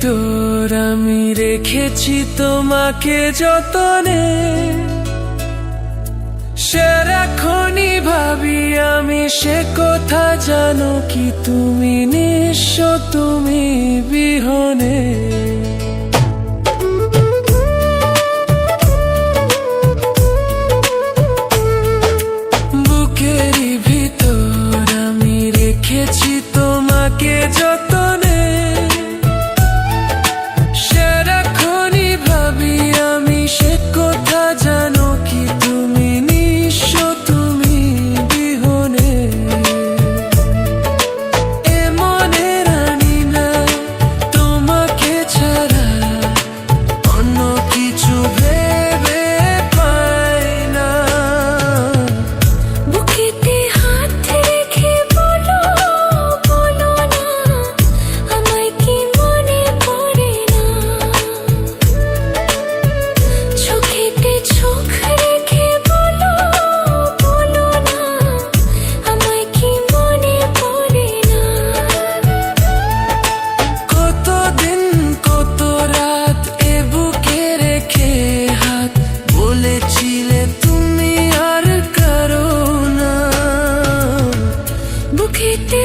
ভিতর আমি রেখেছি তোমাকে যতনে, সারাক্ষণই ভাবি আমি সে কথা জানো কি তুমি নিঃস্ব তুমি বিহনে। বুকেরই ভিতর আমি রেখেছি তোমাকে যতনে, সারাক্ষণই ভাবি আমি সে কথা জানো কি তুমি নিঃস্ব তুমি বিহনে। এ মনে রানি না তোমাকে ছাড়া অন্য কিছু ভেবে পাই না। বুকেতে হাত রেখে বলো বলো না আমায় কি মনে পড়ে না। চোখেতে চোখ রেখে বলো বলো না আমায় কি মনে পড়ে না। কতদিন কত রাত এ বুকে রেখে হাত বলেছিলে তুমি আর কারো না। বুকেতে